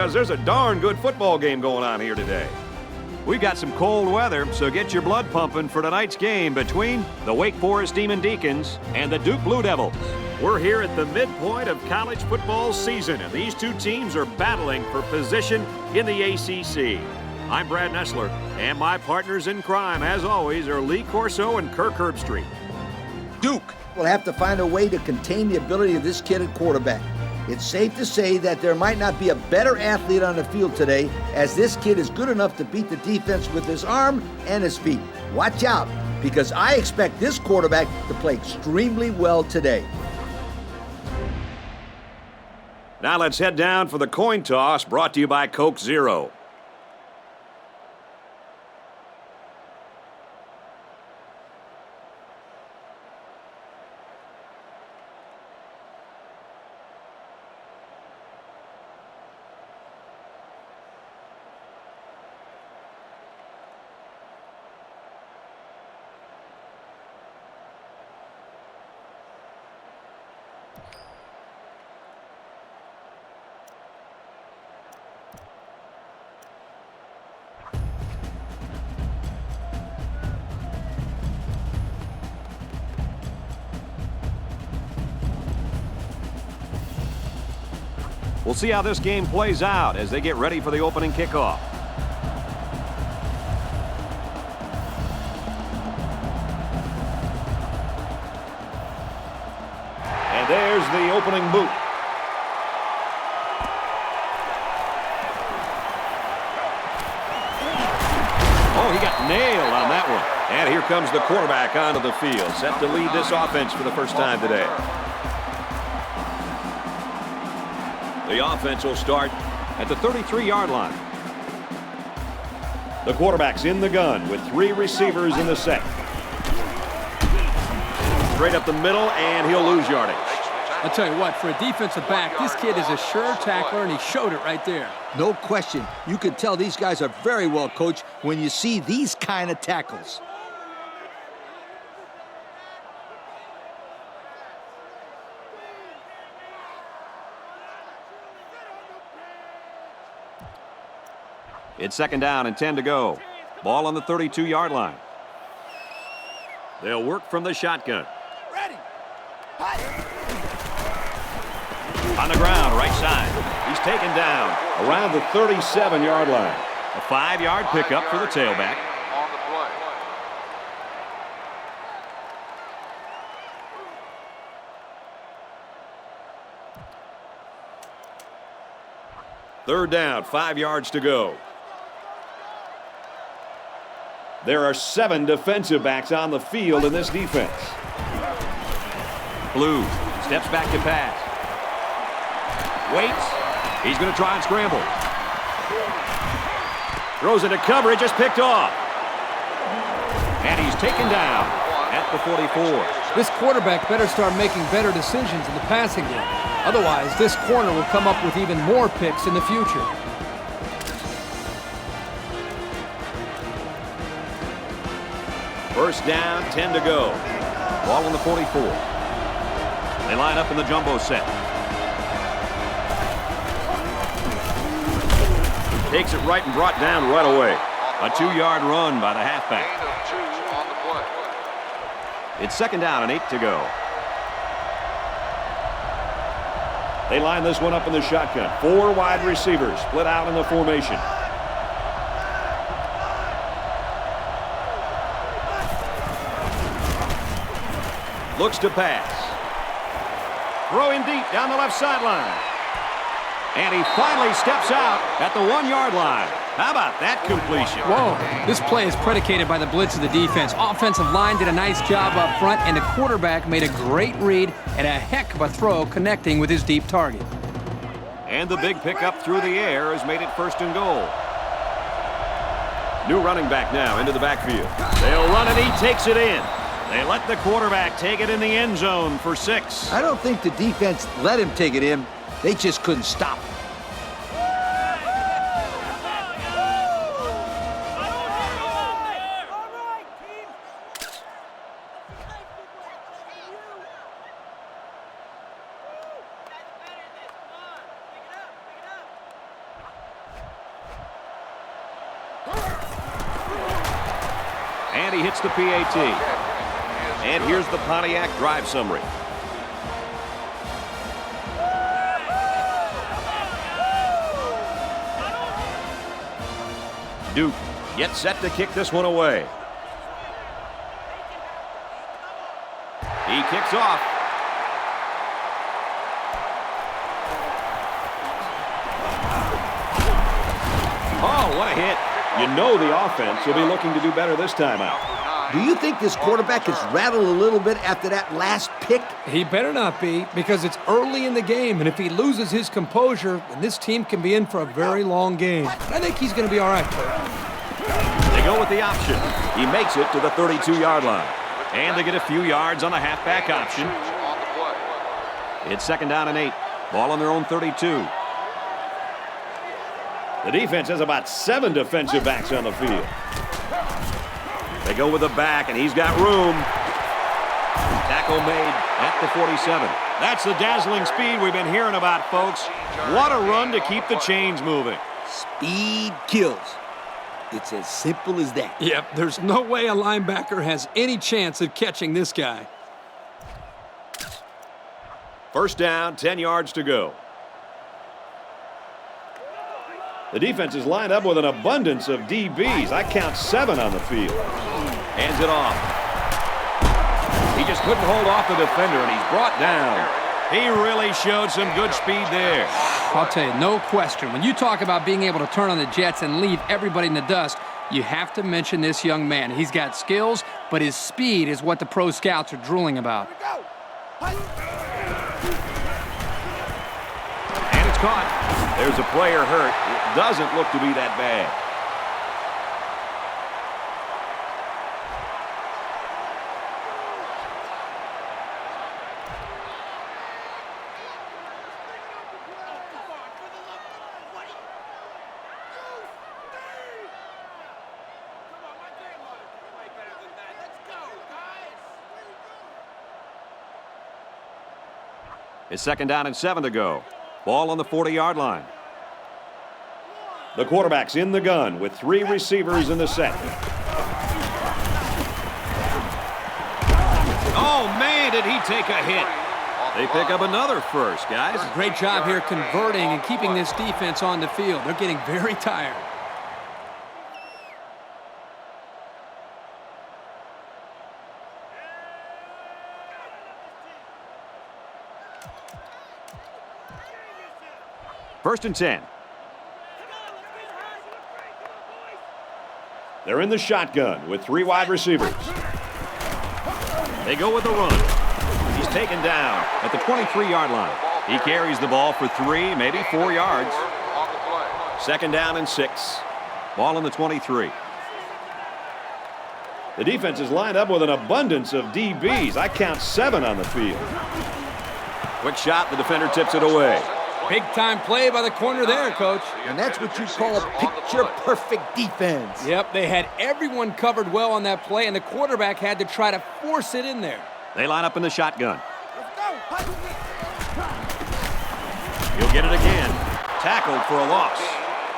Because there's a darn good football game going on here today. We've got some cold weather, so get your blood pumping for tonight's game between the Wake Forest Demon Deacons and the Duke Blue Devils. We're here at the midpoint of college football season, and these two teams are battling for position in the ACC. I'm Brad Nessler, and my partners in crime, as always, are Lee Corso and Kirk Herbstreit. Duke will have to find a way to contain the ability of this kid at quarterback. It's safe to say that there might not be a better athlete on the field today, as this kid is good enough to beat the defense with his arm and his feet. Watch out, because I expect this quarterback to play extremely well today. Now let's head down for the coin toss, brought to you by Coke Zero. We'll see how this game plays out as they get ready for the opening kickoff. And there's the opening boot. Oh, he got nailed on that one. And here comes the quarterback onto the field, set to lead this offense for the first time today. The offense will start at the 33-yard line. The quarterback's in the gun with three receivers in the set. Straight up the middle, and he'll lose yardage. I'll tell you what, for a defensive back, this kid is a sure tackler, and he showed it right there. No question. You can tell these guys are very well coached when you see these kind of tackles. It's second down and 10 to go. Ball on the 32-yard line. They'll work from the shotgun. Ready. On the ground, right side. He's taken down around the 37-yard line. A 5-yard pickup for the tailback. On the play. Third down, 5 yards to go. There are 7 defensive backs on the field in this defense. Blue steps back to pass. Waits. He's going to try and scramble. Throws into coverage, just picked off. And he's taken down at the 44. This quarterback better start making better decisions in the passing game. Otherwise, this corner will come up with even more picks in the future. First down, 10 to go. Ball on the 44. They line up in the jumbo set. Takes it right and brought down right away. A 2-yard run by the halfback. Gain of 2 on the play. It's second down and 8 to go. They line this one up in the shotgun. 4 wide receivers split out in the formation. Looks to pass. Throwing deep down the left sideline. And he finally steps out at the 1-yard line. How about that completion? Whoa, this play is predicated by the blitz of the defense. Offensive line did a nice job up front, and the quarterback made a great read and a heck of a throw connecting with his deep target. And the big pickup through the air has made it first and goal. New running back now into the backfield. They'll run it, he takes it in. They let the quarterback take it in the end zone for 6. I don't think the defense let him take it in. They just couldn't stop him. And he hits the PAT. And here's the Pontiac drive summary. Duke gets set to kick this one away. He kicks off. Oh, what a hit. You know the offense will be looking to do better this time out. Do you think this quarterback is rattled a little bit after that last pick? He better not be, because it's early in the game, and if he loses his composure, then this team can be in for a very long game. But I think he's going to be all right, Coach. They go with the option. He makes it to the 32-yard line. And they get a few yards on the halfback option. It's 2nd down and 8. Ball on their own 32. The defense has about 7 defensive backs on the field. They go with the back, and he's got room. Tackle made at the 47. That's the dazzling speed we've been hearing about, folks. What a run to keep the chains moving. Speed kills. It's as simple as that. Yep, there's no way a linebacker has any chance of catching this guy. 1st down, 10 yards to go. The defense is lined up with an abundance of DBs. I count 7 on the field. Hands it off. He just couldn't hold off the defender, and he's brought down. He really showed some good speed there. I'll tell you, no question. When you talk about being able to turn on the jets and leave everybody in the dust, you have to mention this young man. He's got skills, but his speed is what the pro scouts are drooling about. And it's caught. There's a player hurt. It doesn't look to be that bad. It's 2nd down and 7 to go. Ball on the 40-yard line. The quarterback's in the gun with 3 receivers in the set. Oh, man, did he take a hit. They pick up another first, guys. Great job here converting and keeping this defense on the field. They're getting very tired. First and 10. They're in the shotgun with 3 wide receivers. They go with the run. He's taken down at the 23-yard line. He carries the ball for 3, maybe 4 yards. 2nd down and 6. Ball on the 23. The defense is lined up with an abundance of DBs. I count 7 on the field. Quick shot. The defender tips it away. Big-time play by the corner there, Coach. And that's what you call a picture-perfect defense. Yep, they had everyone covered well on that play, and the quarterback had to try to force it in there. They line up in the shotgun. He'll get it again. Tackled for a loss.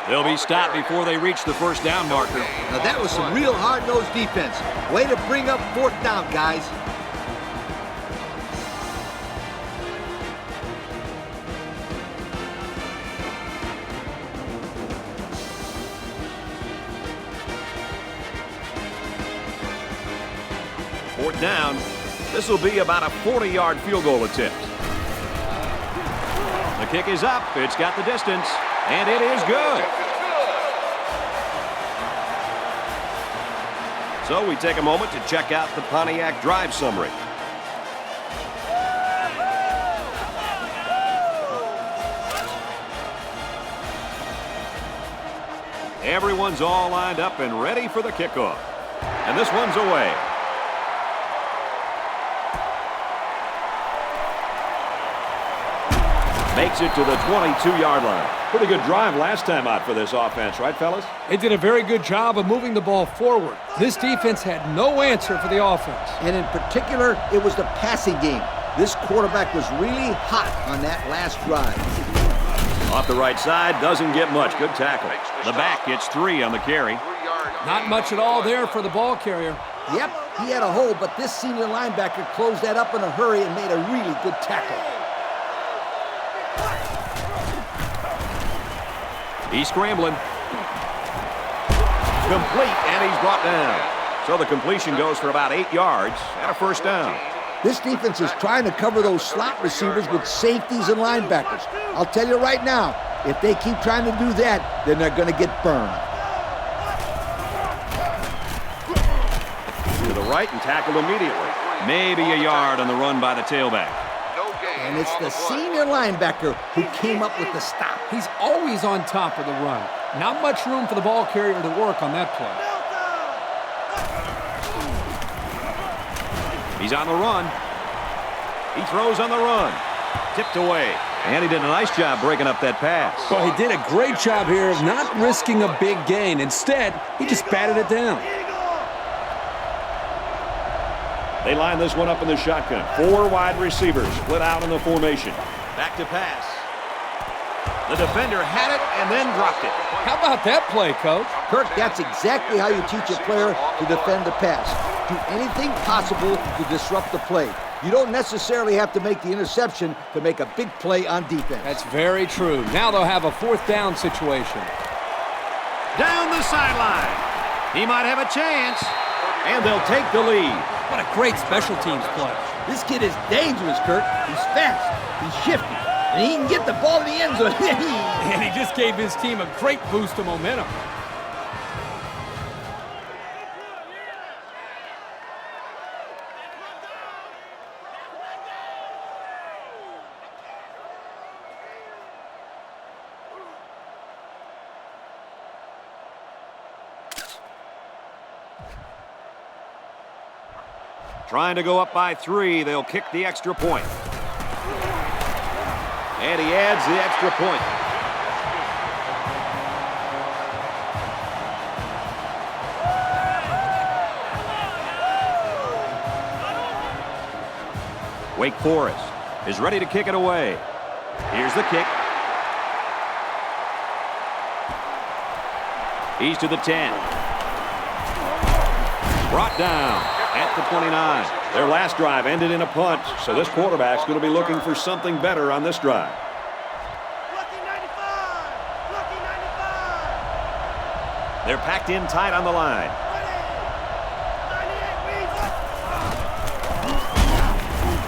They'll be stopped before they reach the 1st down marker. Now that was some real hard-nosed defense. Way to bring up 4th down, guys. Fourth down. This will be about a 40-yard field goal attempt. The kick is up. It's got the distance, and it is good. So we take a moment to check out the Pontiac drive summary. Everyone's all lined up and ready for the kickoff. And this one's away. Makes it to the 22-yard line. Pretty good drive last time out for this offense, right, fellas? They did a very good job of moving the ball forward. This defense had no answer for the offense. And in particular, it was the passing game. This quarterback was really hot on that last drive. Off the right side, doesn't get much. Good tackle. The back gets 3 on the carry. Not much at all there for the ball carrier. Yep, he had a hole, but this senior linebacker closed that up in a hurry and made a really good tackle. He's scrambling. Complete, and he's brought down. So the completion goes for about 8 yards and a first down. This defense is trying to cover those slot receivers with safeties and linebackers. I'll tell you right now, if they keep trying to do that, then they're going to get burned. To the right and tackled immediately. Maybe a yard on the run by the tailback. And it's the senior linebacker who came up with the stop. He's always on top of the run. Not much room for the ball carrier to work on that play. He's on the run. He throws on the run. Tipped away. And he did a nice job breaking up that pass. Well, he did a great job here of not risking a big gain. Instead, he just batted it down. They line this one up in the shotgun. 4 wide receivers split out in the formation. Back to pass. The defender had it and then dropped it. How about that play, Coach? Kirk, that's exactly how you teach a player to defend the pass. Do anything possible to disrupt the play. You don't necessarily have to make the interception to make a big play on defense. That's very true. Now they'll have a 4th down situation. Down the sideline. He might have a chance. And they'll take the lead. What a great special teams play. This kid is dangerous, Kirk. He's fast. He's shifty. And he can get the ball in the end zone. And he just gave his team a great boost of momentum. Trying to go up by 3. They'll kick the extra point. And he adds the extra point. Wake Forest is ready to kick it away. Here's the kick. He's to the 10. Brought down at the 29. Their last drive ended in a punt, so this quarterback's going to be looking for something better on this drive. They're packed in tight on the line.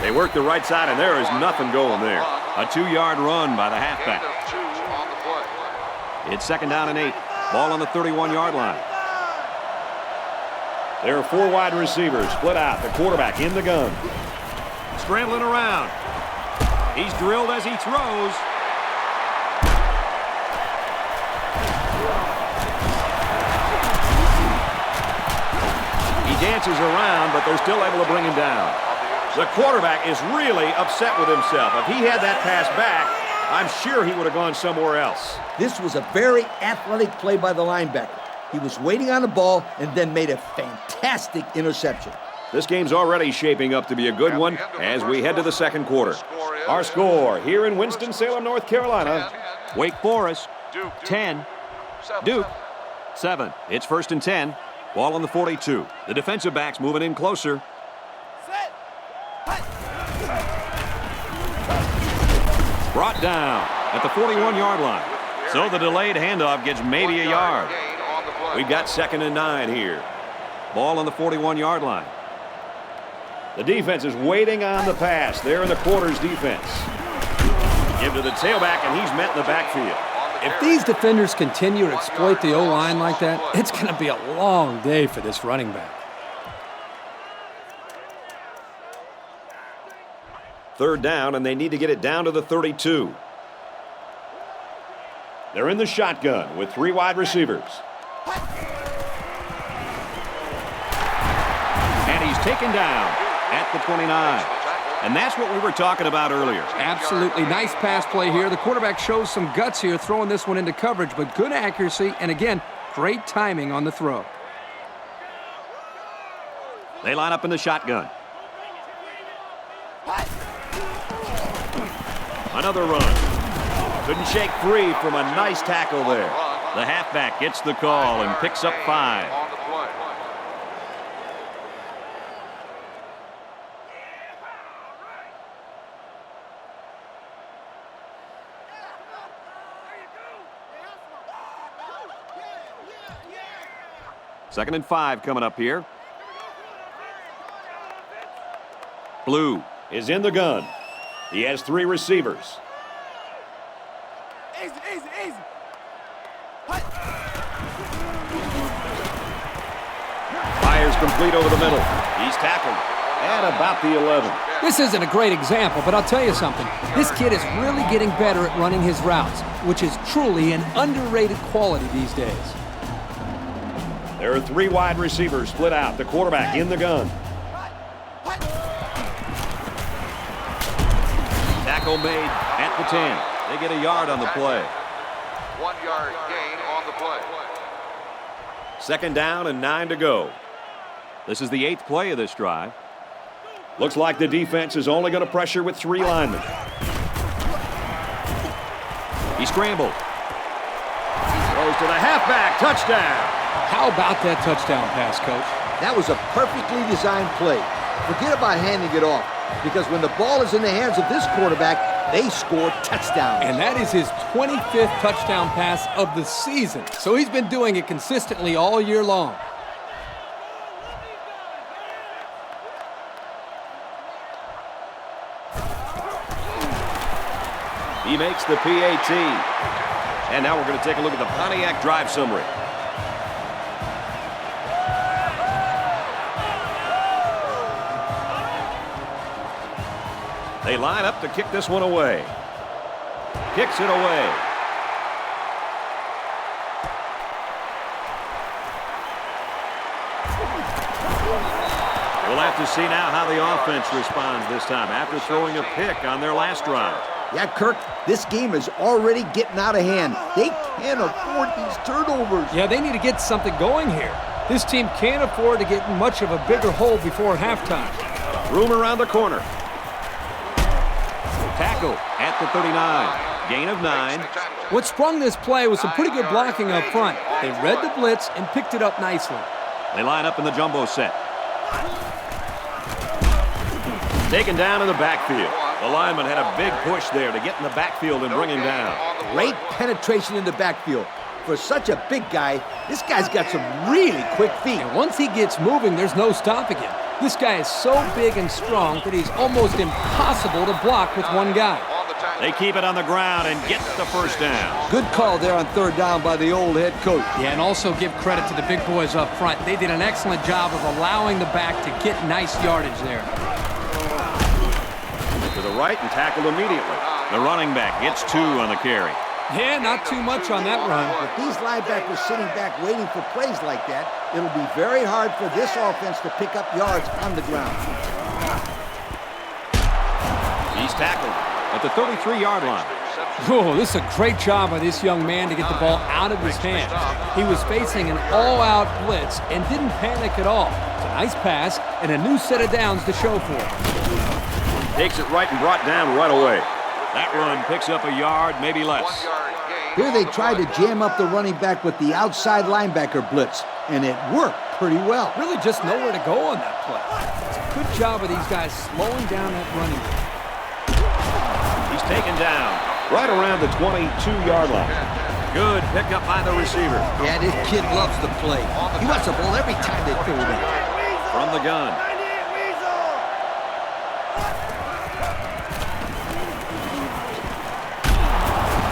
They work the right side, and there is nothing going there. A 2-yard run by the halfback. It's 2nd down and 8. Ball on the 31-yard line. There are 4 wide receivers split out. The quarterback in the gun. Scrambling around. He's drilled as he throws. He dances around, but they're still able to bring him down. The quarterback is really upset with himself. If he had that pass back, I'm sure he would have gone somewhere else. This was a very athletic play by the linebacker. He was waiting on the ball and then made a fantastic interception. This game's already shaping up to be a good one as we head to the second quarter. Our score here in Winston-Salem, North Carolina. Wake Forest, 10. Duke, 7. It's 1st and 10. Ball on the 42. The defensive backs moving in closer. Brought down at the 41-yard line. So the delayed handoff gets maybe a yard. We've got 2nd and 9 here. Ball on the 41-yard line. The defense is waiting on the pass. They're in the quarters defense. Give to the tailback, and he's met in the backfield. If these defenders continue to exploit the O-line like that, it's going to be a long day for this running back. 3rd down, and they need to get it down to the 32. They're in the shotgun with 3 wide receivers. And he's taken down at the 29. And that's what we were talking about earlier. Absolutely nice pass play here. The quarterback shows some guts here throwing this one into coverage, but good accuracy, and again, great timing on the throw. They line up in the shotgun. Another run. Couldn't shake free from a nice tackle there. The halfback gets the call and picks up 5. 2nd and 5 coming up here. Blue is in the gun. He has 3 receivers. Easy, easy, easy. Fires complete over the middle. He's tackled at about the 11. This isn't a great example, but I'll tell you something. This kid is really getting better at running his routes, which is truly an underrated quality these days. There are 3 wide receivers split out. The quarterback in the gun. Tackle made at the 10. They get a yard on the play. 1 yard gain on the play. 2nd down and 9 to go. This is the 8th play of this drive. Looks like the defense is only going to pressure with 3 linemen. He scrambled. Throws to the halfback. Touchdown. How about that touchdown pass, Coach? That was a perfectly designed play. Forget about handing it off, because when the ball is in the hands of this quarterback, they score touchdowns. And that is his 25th touchdown pass of the season. So he's been doing it consistently all year long. He makes the PAT. And now we're going to take a look at the Pontiac drive summary. They line up to kick this one away. Kicks it away. We'll have to see now how the offense responds this time after throwing a pick on their last drive. Yeah, Kirk, this game is already getting out of hand. They can't afford these turnovers. Yeah, they need to get something going here. This team can't afford to get much of a bigger hole before halftime. Room around the corner. Tackle at the 39. Gain of 9. What sprung this play was some pretty good blocking up front. They read the blitz and picked it up nicely. They line up in the jumbo set. Taken down in the backfield. The lineman had a big push there to get in the backfield and bring him down. Great penetration in the backfield. For such a big guy, this guy's got some really quick feet. And once he gets moving, there's no stopping him. This guy is so big and strong that he's almost impossible to block with one guy. They keep it on the ground and get the first down. Good call there on 3rd down by the old head coach. Yeah, and also give credit to the big boys up front. They did an excellent job of allowing the back to get nice yardage there. To the right and tackled immediately. The running back gets 2 on the carry. Yeah, not too much on that run. With these linebackers sitting back waiting for plays like that, it'll be very hard for this offense to pick up yards on the ground. He's tackled at the 33-yard line. Oh, this is a great job by this young man to get the ball out of his hands. He was facing an all-out blitz and didn't panic at all. It's a nice pass and a new set of downs to show for it. Takes it right and brought down right away. That run picks up a yard, maybe less. Here they tried to jam up the running back with the outside linebacker blitz, and it worked pretty well. Really just nowhere to go on that play. It's a good job of these guys slowing down that running game. He's taken down right around the 22-yard line. Good pickup by the receiver. Yeah, this kid loves the play. He wants the ball every time they throw it in. From the gun.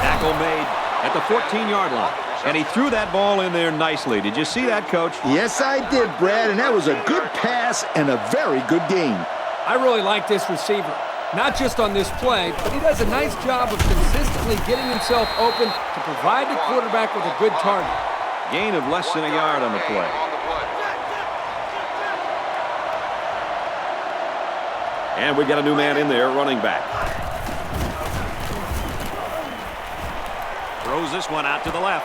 Tackle made at the 14-yard line. And he threw that ball in there nicely. Did you see that, Coach? Yes, I did, Brad, and that was a good pass and a very good game. I really like this receiver. Not just on this play, but he does a nice job of consistently getting himself open to provide the quarterback with a good target. Gain of less than a yard on the play. And we got a new man in there, running back. Throws this one out to the left.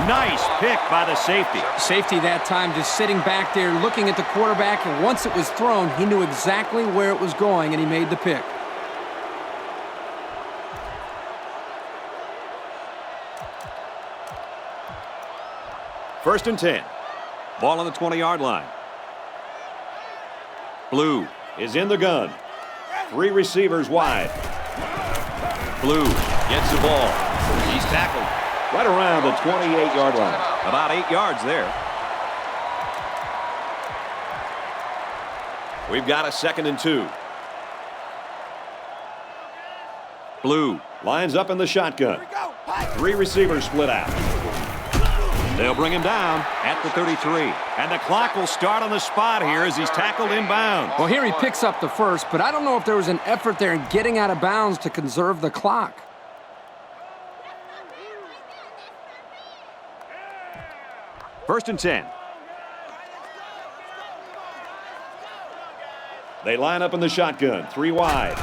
Nice pick by the safety. Safety that time just sitting back there looking at the quarterback, and once it was thrown, he knew exactly where it was going, and he made the pick. First and 10. Ball on the 20-yard line. Blue is in the gun. 3 receivers wide. Blue gets the ball. He's tackled Right around the 28-yard line. About 8 yards there. We've got a 2nd and 2. Blue lines up in the shotgun. 3 receivers split out. They'll bring him down at the 33. And the clock will start on the spot here as he's tackled inbounds. Well, here he picks up the first, but I don't know if there was an effort there in getting out of bounds to conserve the clock. First and 10. They line up in the shotgun, 3 wide.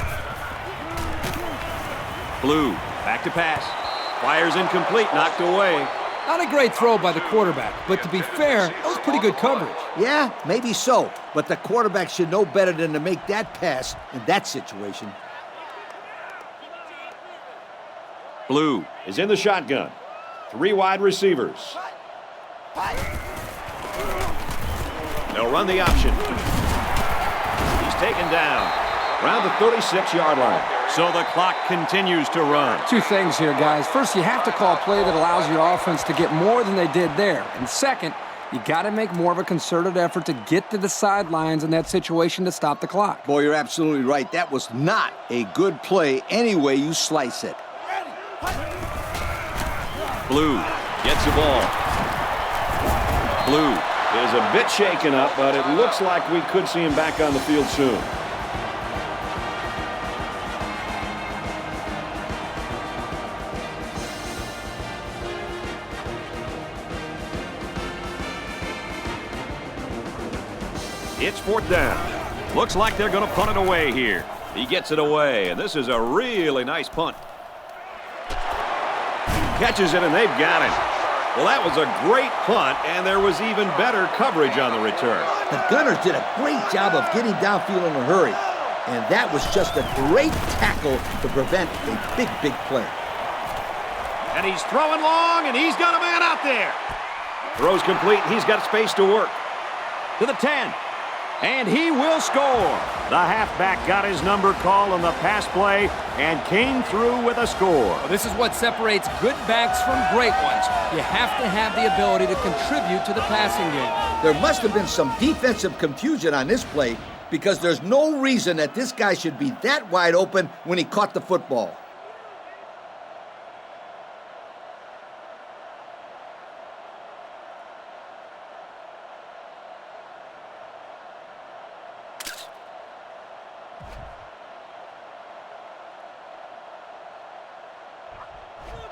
Blue, back to pass. Fires incomplete, knocked away. Not a great throw by the quarterback, but to be fair, that was pretty good coverage. Yeah, maybe so. But the quarterback should know better than to make that pass in that situation. Blue is in the shotgun. 3 wide receivers. They'll run the option. He's taken down around the 36-yard line. So the clock continues to run. 2 things here, guys. First, you have to call a play that allows your offense to get more than they did there. And second, you got to make more of a concerted effort to get to the sidelines in that situation to stop the clock. Boy, you're absolutely right. That was not a good play any way you slice it. Blue gets the ball. Blue is a bit shaken up, but it looks like we could see him back on the field soon. It's 4th down. Looks like they're going to punt it away here. He gets it away, and this is a really nice punt. Catches it, and they've got him. Well, that was a great punt, and there was even better coverage on the return. The Gunners did a great job of getting downfield in a hurry, and that was just a great tackle to prevent a big play. And he's throwing long, and he's got a man out there. Throws complete, and he's got space to work. To the 10. And he will score. The halfback got his number called on the pass play and came through with a score. Well, this is what separates good backs from great ones. You have to have the ability to contribute to the passing game. There must have been some defensive confusion on this play because there's no reason that this guy should be that wide open when he caught the football.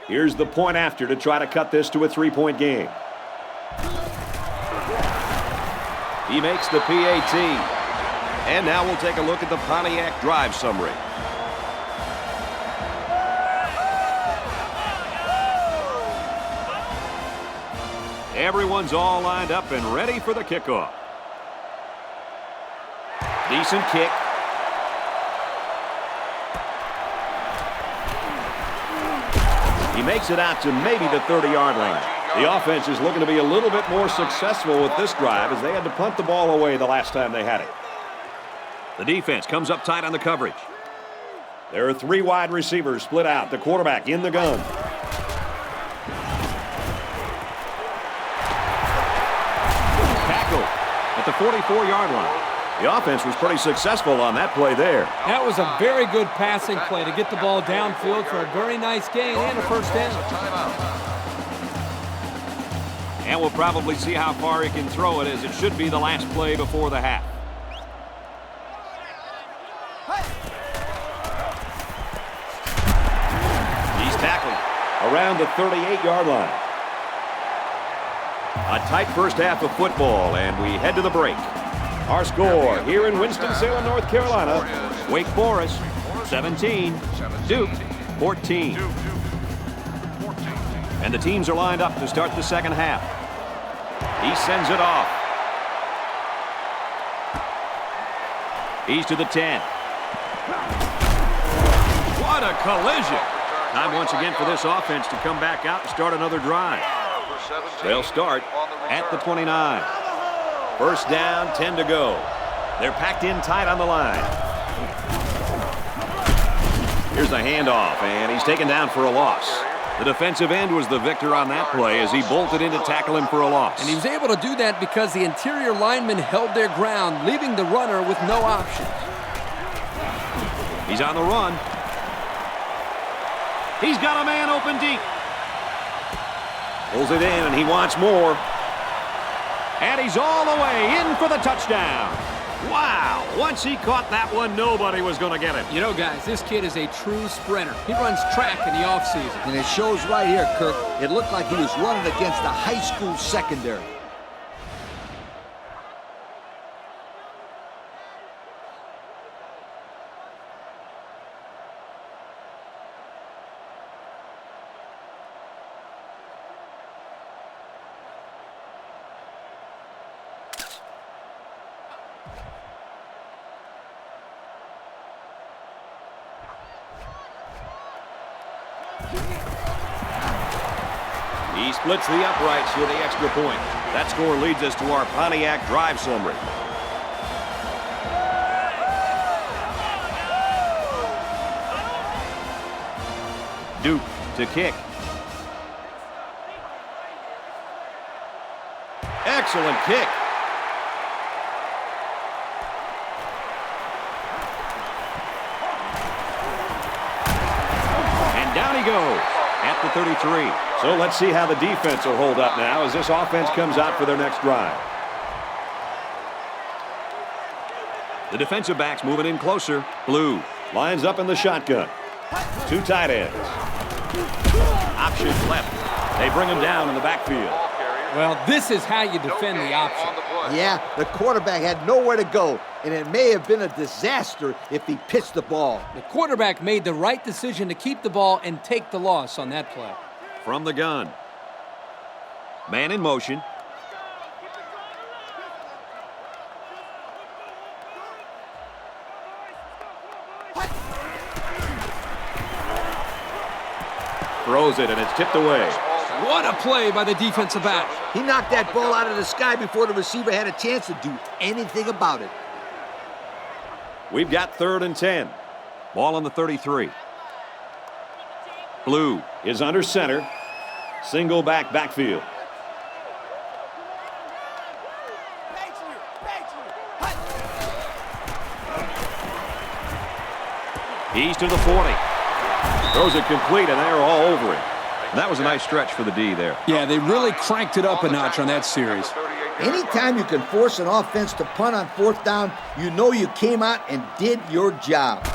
Here's the point after to try to cut this to a 3-point game. He makes the PAT. And now we'll take a look at the Pontiac drive summary. Everyone's all lined up and ready for the kickoff. Decent kick. He makes it out to maybe the 30-yard line. The offense is looking to be a little bit more successful with this drive as they had to punt the ball away the last time they had it. The defense comes up tight on the coverage. There are 3 wide receivers split out. The quarterback in the gun. Tackle at the 44-yard line. The offense was pretty successful on that play there. That was a very good passing play to get the ball downfield for a very nice gain and a first down. And we'll probably see how far he can throw it, as it should be the last play before the half. He's tackled around the 38-yard line. A tight first half of football, and we head to the break. Our score here in Winston-Salem, North Carolina, Wake Forest 17, Duke 14. And the teams are lined up to start the second half. He sends it off. He's to the 10. What a collision. Time once again for this offense to come back out and start another drive. They'll start at the 29. First down, 10 to go. They're packed in tight on the line. Here's the handoff, and he's taken down for a loss. The defensive end was the victor on that play as he bolted in to tackle him for a loss. And he was able to do that because the interior linemen held their ground, leaving the runner with no options. He's on the run. He's got a man open deep. Pulls it in, and he wants more. And he's all the way in for the touchdown. Wow! Once he caught that one, nobody was going to get it. You know, guys, this kid is a true sprinter. He runs track in the offseason. And it shows right here, Kirk. It looked like he was running against the high school secondary. He splits the uprights with the extra point. That score leads us to our Pontiac drive summary. Duke to kick. Excellent kick. And down he goes at the 33. So let's see how the defense will hold up now as this offense comes out for their next drive. The defensive back's moving in closer. Blue lines up in the shotgun. Two tight ends. Option left. They bring him down in the backfield. Well, this is how you defend the option. Yeah, the quarterback had nowhere to go, and it may have been a disaster if he pitched the ball. The quarterback made the right decision to keep the ball and take the loss on that play. From the gun. Man in motion. Throws it, and it's tipped away. What a play by the defensive back. He knocked that ball out of the sky before the receiver had a chance to do anything about it. We've got 3rd and 10. Ball on the 33. Blue is under center. Single backfield. He's to the 40. Throws it complete, and they're all over him. And that was a nice stretch for the D there. Yeah, they really cranked it up a notch on that series. Anytime you can force an offense to punt on 4th down, you know you came out and did your job.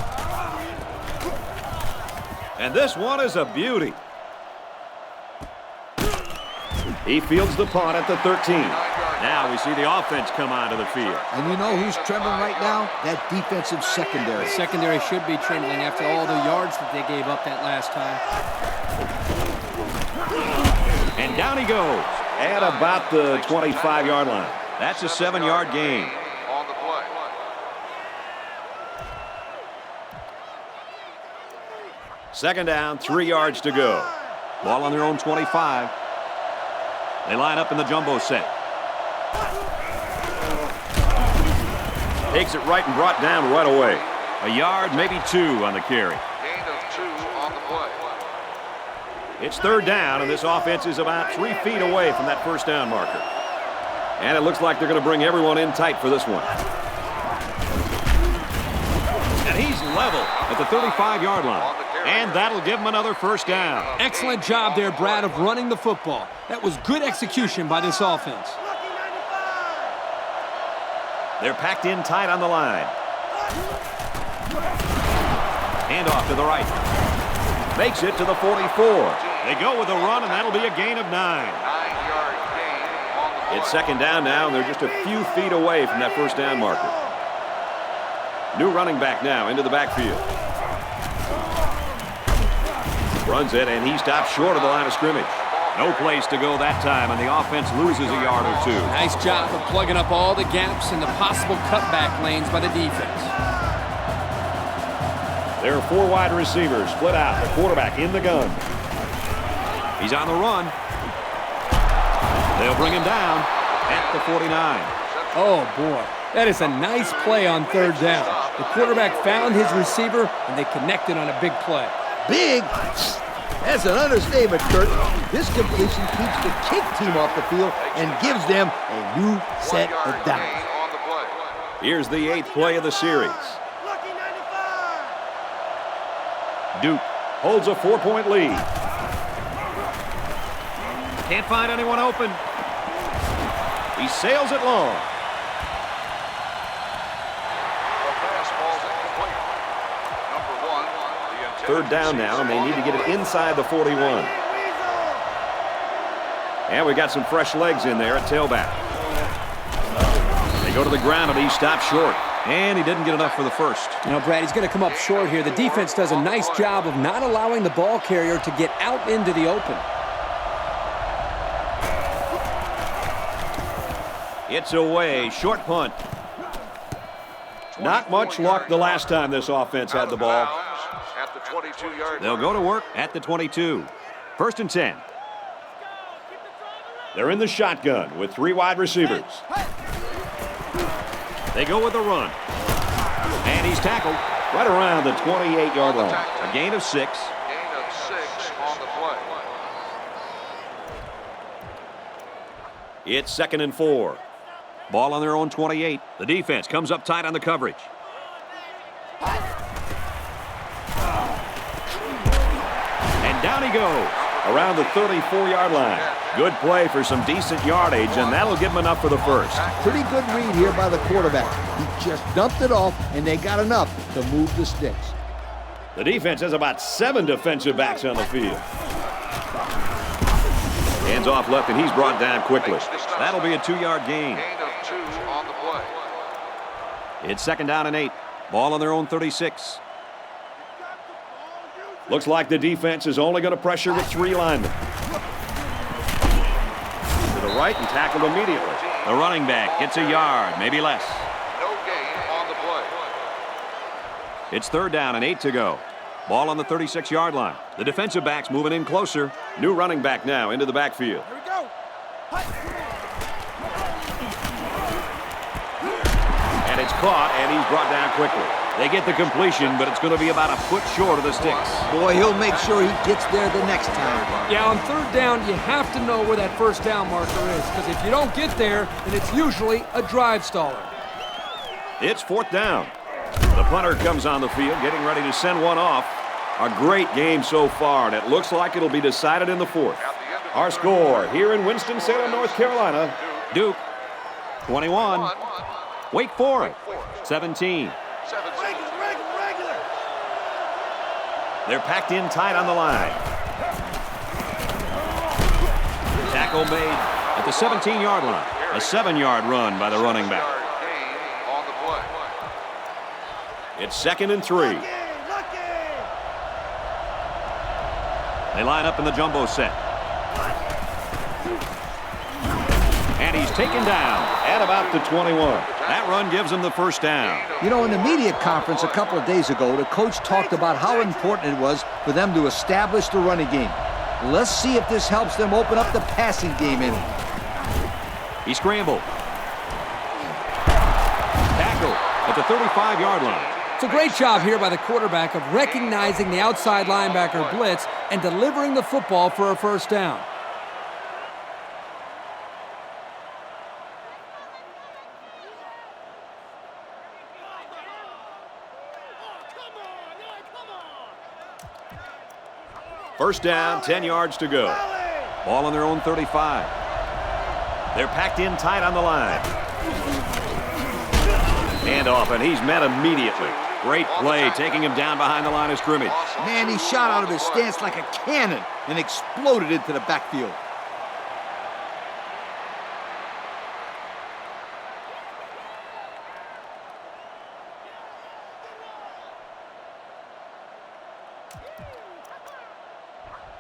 And this one is a beauty. He fields the punt at the 13. Now we see the offense come onto the field. And you know who's trembling right now? That defensive secondary. The secondary should be trembling after all the yards that they gave up that last time. And down he goes at about the 25-yard line. That's a 7-yard gain. On the play. Second down, 3 yards to go. Ball on their own 25. They line up in the jumbo set. Takes it right and brought down right away. A yard, maybe 2 on the carry. Gain of 2 on the play. It's 3rd down, and this offense is about 3 feet away from that first down marker. And it looks like they're going to bring everyone in tight for this one. And he's level at the 35-yard line. And that'll give him another first down. Excellent job there, Brad, of running the football. That was good execution by this offense. They're packed in tight on the line. Hand off to the right. Makes it to the 44. They go with a run, and that'll be a gain of 9. 9-yard gain on the play. It's 2nd down now, and they're just a few feet away from that first down marker. New running back now into the backfield. Runs it, and he stops short of the line of scrimmage. No place to go that time, and the offense loses a yard or 2. Nice job of plugging up all the gaps and the possible cutback lanes by the defense. There are 4 wide receivers split out. The quarterback in the gun. He's on the run. They'll bring him down at the 49. Oh, boy. That is a nice play on 3rd down. The quarterback found his receiver, and they connected on a big play. Big? That's an understatement, Kurt. This completion keeps the kick team off the field and gives them a new set of downs. On the play. Here's the 8th play of the series. Duke holds a 4-point lead. Can't find anyone open. He sails it long. The pass falls incomplete. Number 1, the intended 3rd down now, and they need to get it inside the 41. And we got some fresh legs in there at tailback. They go to the ground, and he stopped short. And he didn't get enough for the first. You know, Brad, he's going to come up short here. The defense does a nice job of not allowing the ball carrier to get out into the open. It's away, short punt. Not much luck the last time this offense had the ball. At the 22-yard They'll go to work at the 22. 1st and 10. They're in the shotgun with 3 wide receivers. They go with the run. And he's tackled right around the 28-yard line. A gain of 6. Gain of 6 on the play. It's 2nd and 4. Ball on their own 28. The defense comes up tight on the coverage. And down he goes around the 34-yard line. Good play for some decent yardage, and that'll give him enough for the first. Pretty good read here by the quarterback. He just dumped it off, and they got enough to move the sticks. The defense has about 7 defensive backs on the field. Hands off left, and he's brought down quickly. That'll be a 2-yard gain. Gain of 2 on the play. It's 2nd down and 8. Ball on their own 36. Looks like the defense is only going to pressure with 3 linemen. To the right and tackled immediately. The running back gets a yard, maybe less. No gain on the play. It's 3rd down and 8 to go. Ball on the 36-yard line. The defensive back's moving in closer. New running back now into the backfield. Here we go. And it's caught, and he's brought down quickly. They get the completion, but it's going to be about a foot short of the sticks. Boy, he'll make sure he gets there the next time. Yeah, on 3rd down, you have to know where that 1st down marker is, because if you don't get there, then it's usually a drive staller. It's 4th down. The punter comes on the field, getting ready to send one off. A great game so far, and it looks like it'll be decided in the 4th. Our score here in Winston-Salem, North Carolina, Duke, 21. Wake Forest, 17. They're packed in tight on the line. Tackle made at the 17-yard line. A 7-yard run by the running back. It's 2nd and 3. They line up in the jumbo set. And he's taken down at about the 21. That run gives him the 1st down. You know, in the media conference a couple of days ago, the coach talked about how important it was for them to establish the running game. Let's see if this helps them open up the passing game in it. He scrambled. Tackle at the 35-yard line. It's a great job here by the quarterback of recognizing the outside linebacker blitz and delivering the football for a 1st down. First down, 10 yards to go. Ball on their own 35. They're packed in tight on the line. Hand off, and he's met immediately. Great play, taking him down behind the line of scrimmage. Man, he shot out of his stance like a cannon and exploded into the backfield.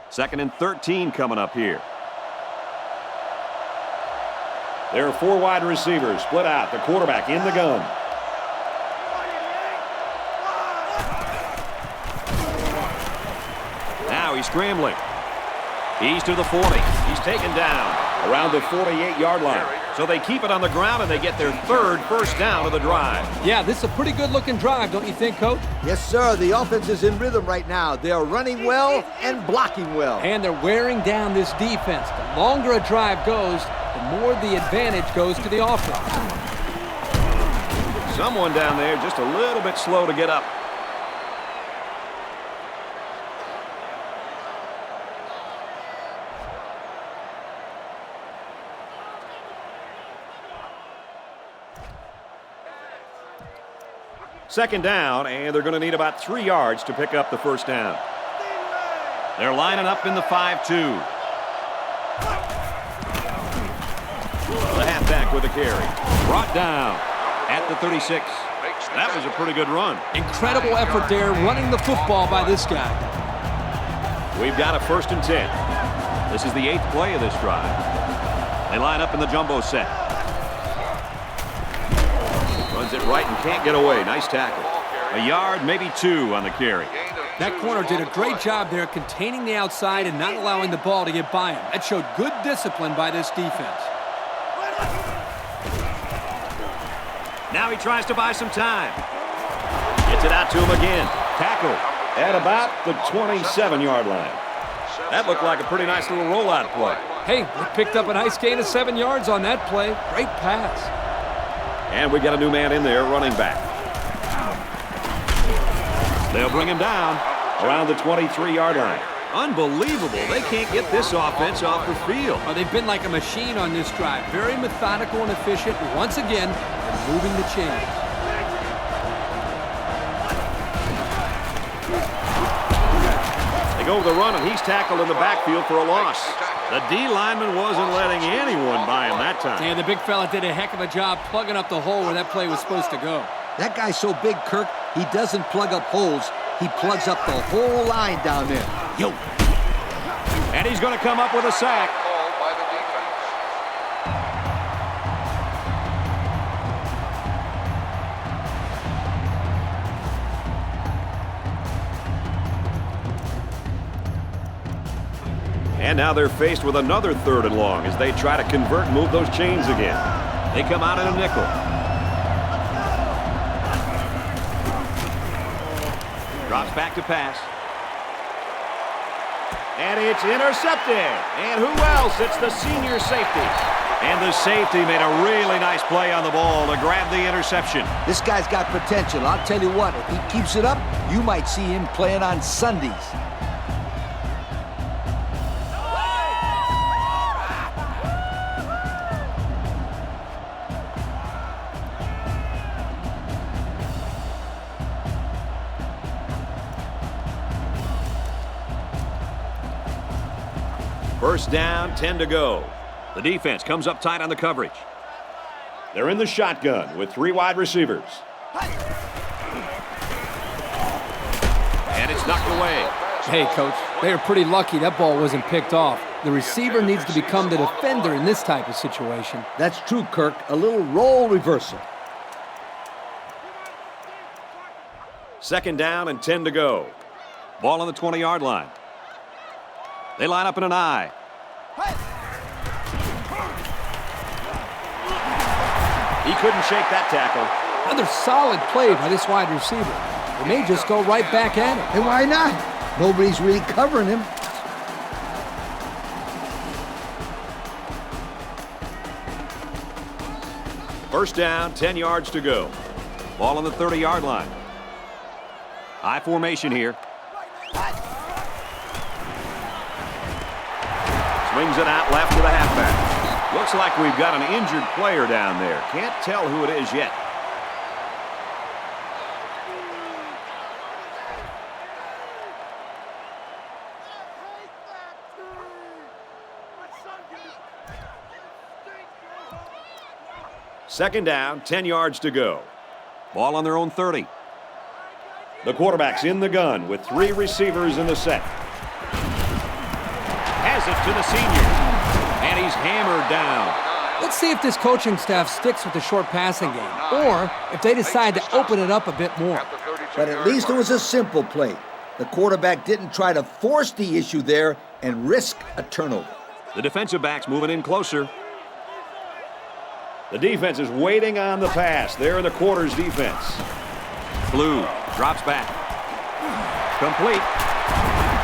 Second and 13 coming up here. There are 4 wide receivers split out. The quarterback in the gun. Now he's scrambling. He's to the 40. He's taken down around the 48-yard line. So they keep it on the ground, and they get their third first down of the drive. Yeah, this is a pretty good-looking drive, don't you think, Coach? Yes, sir. The offense is in rhythm right now. They are running well and blocking well. And they're wearing down this defense. The longer a drive goes, the more the advantage goes to the offense. Someone down there just a little bit slow to get up. Second down, and they're going to need about 3 yards to pick up the first down. They're lining up in the 5-2. The halfback with a carry. Brought down at the 36. That was a pretty good run. Incredible effort there, running the football by this guy. We've got a 1st and 10. This is the 8th play of this drive. They line up in the jumbo set. Runs it right and can't get away. Nice tackle. A yard, maybe 2 on the carry. That corner did a great job there containing the outside and not allowing the ball to get by him. That showed good discipline by this defense. Now he tries to buy some time. Gets it out to him again. Tackle at about the 27-yard line. That looked like a pretty nice little rollout play. Hey, they picked up a nice gain of 7 yards on that play. Great pass. And we got a new man in there, running back. They'll bring him down around the 23-yard line. Unbelievable. They can't get this offense off the field. Oh, they've been like a machine on this drive. Very methodical and efficient. And once again, they're moving the chains. They go with the run, and he's tackled in the backfield for a loss. The D lineman wasn't letting anyone by him that time. Yeah, the big fella did a heck of a job plugging up the hole where that play was supposed to go. That guy's so big, Kirk, he doesn't plug up holes. He plugs up the whole line down there. Yo. And he's going to come up with a sack. Called by the defense. And now they're faced with another 3rd and long as they try to convert and move those chains again. They come out in a nickel. Drops back to pass. And it's intercepted. And who else? It's the senior safety. And the safety made a really nice play on the ball to grab the interception. This guy's got potential. I'll tell you what, if he keeps it up, you might see him playing on Sundays. First down, 10 to go. The defense comes up tight on the coverage. They're in the shotgun with 3 wide receivers. And it's knocked away. Hey, Coach, they are pretty lucky that ball wasn't picked off. The receiver needs to become the defender in this type of situation. That's true, Kirk. A little role reversal. Second down and 10 to go. Ball on the 20-yard line. They line up in an I. He couldn't shake that tackle. Another solid play by this wide receiver. They may just go right back at him. And why not? Nobody's really covering him. First down, 10 yards to go. Ball on the 30-yard line. I formation here. Swings it out left to the halfback. Looks like we've got an injured player down there. Can't tell who it is yet. Second down, 10 yards to go. Ball on their own 30. The quarterback's in the gun with 3 receivers in the set. Has it to the senior. And he's hammered down. Let's see if this coaching staff sticks with the short passing game, or if they decide to open it up a bit more. But at least it was a simple play. The quarterback didn't try to force the issue there and risk a turnover. The defensive back's moving in closer. The defense is waiting on the pass. They're in the quarters defense. Blue drops back. Complete.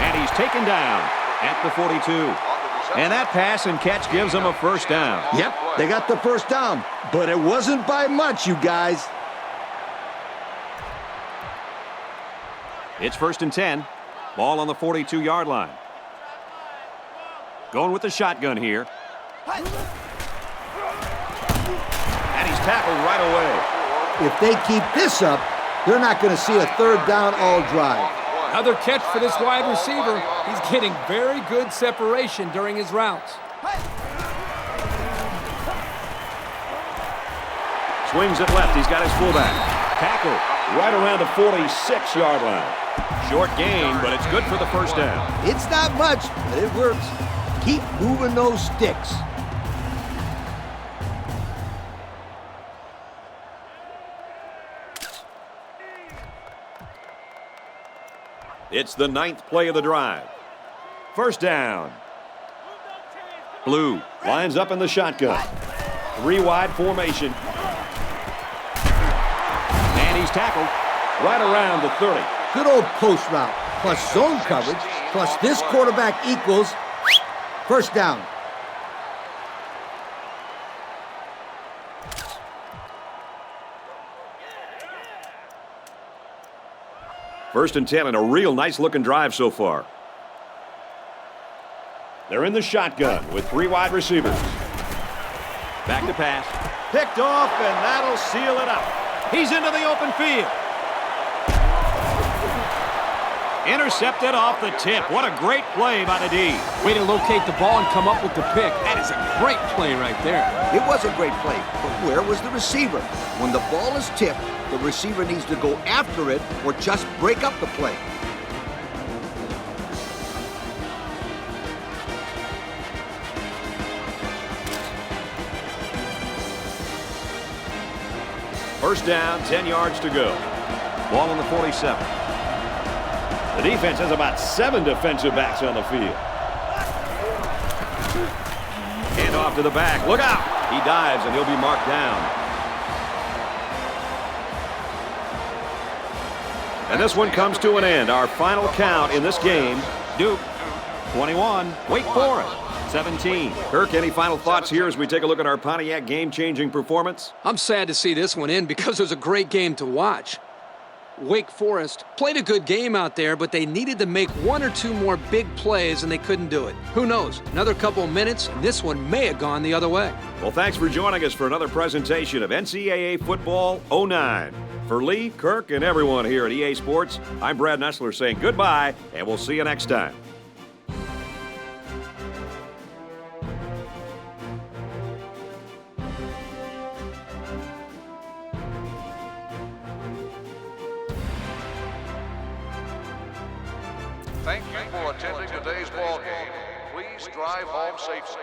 And he's taken down at the 42. And that pass and catch gives them a first down. Yep, they got the first down, but it wasn't by much, you guys. It's 1st and 10. Ball on the 42-yard line. Going with the shotgun here. And he's tackled right away. If they keep this up, they're not going to see a third down all drive. Another catch for this wide receiver. He's getting very good separation during his routes. Swings it left. He's got his fullback. Tackle right around the 46-yard line. Short gain, but it's good for the first down. It's not much, but it works. Keep moving those sticks. It's the 9th play of the drive. First down. Blue lines up in the shotgun. 3 wide formation. And he's tackled right around the 30. Good old post route, plus zone coverage, plus this quarterback equals first down. First and 10 and a real nice-looking drive so far. They're in the shotgun with 3 wide receivers. Back to pass. Picked off, and that'll seal it up. He's into the open field. Intercepted off the tip. What a great play by the D. Way to locate the ball and come up with the pick. That is a great play right there. It was a great play, but where was the receiver? When the ball is tipped, the receiver needs to go after it or just break up the play. First down, 10 yards to go. Ball on the 47. The defense has about 7 defensive backs on the field. Hand off to the back. Look out! He dives, and he'll be marked down. And this one comes to an end. Our final count in this game, Duke 21, Wake Forest 17. Kirk, any final thoughts here as we take a look at our Pontiac game-changing performance? I'm sad to see this one end because it was a great game to watch. Wake Forest played a good game out there, but they needed to make 1 or 2 more big plays, and they couldn't do it. Who knows? Another couple of minutes, and this one may have gone the other way. Well, thanks for joining us for another presentation of NCAA Football 09. For Lee, Kirk, and everyone here at EA Sports, I'm Brad Nessler saying goodbye, and we'll see you next time. Thank you for attending today's ball game. Please drive home safely.